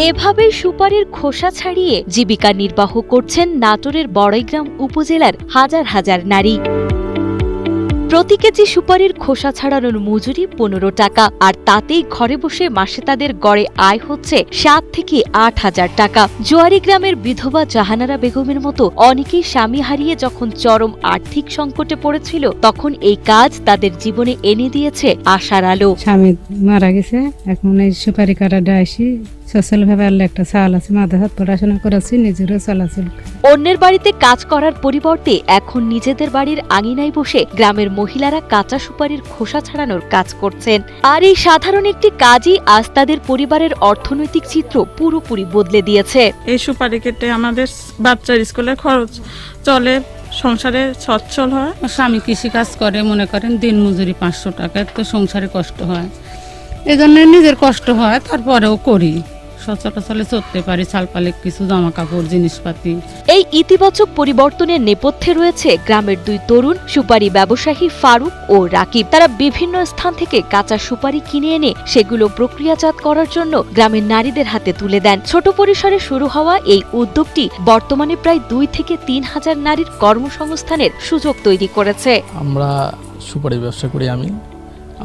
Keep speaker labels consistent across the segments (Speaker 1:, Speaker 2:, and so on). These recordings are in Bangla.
Speaker 1: এভাবে সুপারির খোসা ছাড়িয়ে জীবিকা নির্বাহ করছেন নাটোরের বড়াইগ্রাম উপজেলার হাজার হাজার নারী। প্রতি কেজি সুপারির খোসা ছাড়ানোর মজুরি 15 টাকা, আর তাতেই ঘরে বসে মাসে তাদের গড়ে আয় হচ্ছে 7 থেকে 8,000 টাকা। জোয়ারি গ্রামের বিধবা জাহানারা বেগমের মতো অনেকেই স্বামী হারিয়ে যখন চরম আর্থিক সংকটে পড়েছিল, তখন এই কাজ তাদের জীবনে এনে দিয়েছে আশার আলো।
Speaker 2: স্বামী মারা গেছে, এখন এই সুপারি কাটাটা আসি সোশ্যাল ভাবে আল্লাহ একটা চাল আছে, মাথা হাত পড়াশোনা করেছি, নিজেরও চলাচল।
Speaker 1: অন্যের বাড়িতে কাজ করার পরিবর্তে এখন নিজেদের বাড়ির আঙিনায় বসে গ্রামের মহিলারা কাঁচা সুপারির খোসা ছাড়ানোর কাজ করছেন। আর এই সাধারণ একটি কাজই আজ তাদের পরিবারের অর্থনৈতিক চিত্র পুরোপুরি বদলে দিয়েছে।
Speaker 3: এই সুপারি কেটে আমাদের বাচ্চার স্কুলের খরচ চলে, সংসারে সচ্ছল হয়।
Speaker 2: স্বামী কৃষি কাজ করে, মনে করেন দিন মজুরি 500 টাকা, তো সংসারে কষ্ট হয়, এই জন্য নিজের কষ্ট হয়, তারপরেও করি, সচরাচলে চলতে পারি, চালপালে কিছু জামা কাপড় জিনিসপাতি।
Speaker 1: এই ইতিবাচক পরিবর্তনের নেপথ্যে রয়েছে গ্রামের 2 তরুণ সুপারি ব্যবসায়ী ফারুক ও রাকিব। তারা বিভিন্ন স্থান থেকে কাঁচা সুপারি কিনে এনে সেগুলো প্রক্রিয়াজাত করার জন্য গ্রামের নারীদের হাতে তুলে দেন। ছোট পরিসরে শুরু হওয়া এই উদ্যোগটি বর্তমানে প্রায় 2 থেকে 3,000 নারীর কর্মসংস্থানের সুযোগ তৈরি করেছে।
Speaker 4: আমরা সুপারি ব্যবসা করি,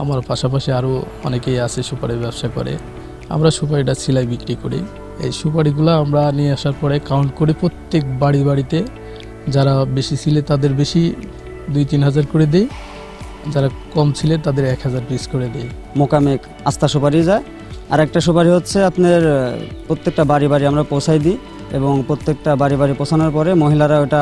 Speaker 4: আমার পাশাপাশি আরও অনেকেই আছে সুপারি ব্যবসা করে। আমরা সুপারিটা সিলাই বিক্রি করি। এই সুপারিগুলো আমরা নিয়ে আসার পরে কাউন্ট করে প্রত্যেক বাড়িতে যারা বেশি ছিলে তাদের বেশি 2-3 হাজার করে দিই, যারা কম ছিলে তাদের 1,000 পিস করে দিই।
Speaker 5: মোকামে আস্থা সুপারি যায়, আর একটা সুপারি হচ্ছে আপনার প্রত্যেকটা বাড়ি আমরা পৌঁছাই দিই, এবং প্রত্যেকটা বাড়ি পৌঁছানোর পরে মহিলারা ওটা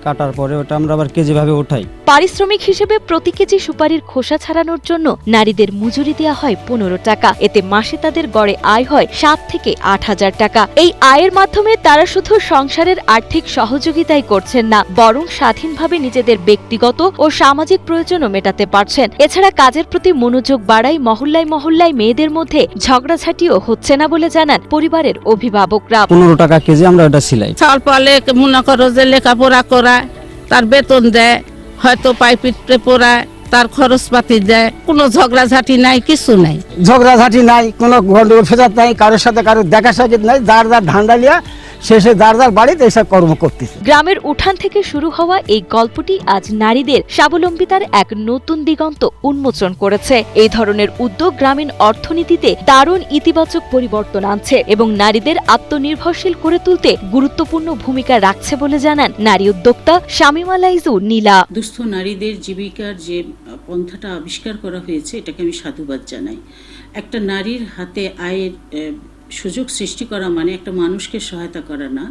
Speaker 5: কাটার পরে ওটা আমরা আবার কেজিভাবে উঠাই।
Speaker 1: পারিশ্রমিক হিসেবে প্রতি কেজি সুপারির খোসা ছাড়ানোর জন্য নারীদের মজুরি দেওয়া হয় 15 টাকা। এতে মাসে তাদের গড়ে আয় হয় 7 থেকে 8,000 টাকা। এই আয়ের মাধ্যমে তারা শুধু সংসারের আর্থিক সহযোগিতাই করছেন না, বরং স্বাধীনভাবে নিজেদের ব্যক্তিগত ও সামাজিক প্রয়োজনও মেটাতে পারছেন। এছাড়া কাজের প্রতি মনোযোগ বাড়ায় মহল্লায় মেয়েদের মধ্যে ঝগড়াঝাটিও হচ্ছে না বলে জানান পরিবারের অভিভাবকরা।
Speaker 5: 15 টাকা কেজি আমরা ওটা সিলাই।
Speaker 2: চাল পালে মনে করো যে লেখাপড়া করায়, তার বেতন দেয়, হয়তো পাইপিটে পড়ায়, তার খরচপাতি দেয়, কোনো ঝগড়াঝাটি নাই, কিছু নাই।
Speaker 6: ঝগড়াঝাটি নাই, কোনো গন্ডগোল ফেসাদ নাই, কারোর সাথে কারোর দেখা সাক্ষাৎ নাই, যার ধান্দালিয়া শেষে যার বাড়িতে এইসব কর্ম করতেছে।
Speaker 1: গ্রামের উঠান থেকে শুরু হওয়া এই গল্পটি আজ নারীদের স্বাবলম্বিতার এক নতুন দিগন্ত উন্মোচন করেছে। এই ধরনের উদ্যোগ গ্রামীণ অর্থনীতিতে দারুণ ইতিবাচক পরিবর্তন আনছে এবং নারীদের আত্মনির্ভরশীল করে তুলতে গুরুত্বপূর্ণ ভূমিকা রাখছে বলে জানান নারী উদ্যোক্তা শামিমা লাইজু নীলা।
Speaker 7: দুস্থ নারীদের জীবিকার যে পন্থাটা আবিষ্কার করা হয়েছে, এটাকে আমি সাধুবাদ জানাই। একটা নারীর হাতে আয়ের সুযোগ সৃষ্টি করা মানে একটা মানুষকে সহায়তা করা না,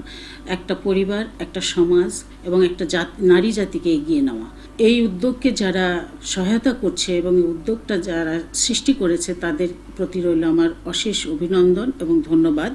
Speaker 7: একটা পরিবার, একটা সমাজ এবং একটা নারী জাতিকে এগিয়ে নেওয়া। এই উদ্যোগকে যারা সহায়তা করছে এবং এই উদ্যোগটা যারা সৃষ্টি করেছে তাদের প্রতি রইল আমার অশেষ অভিনন্দন এবং ধন্যবাদ।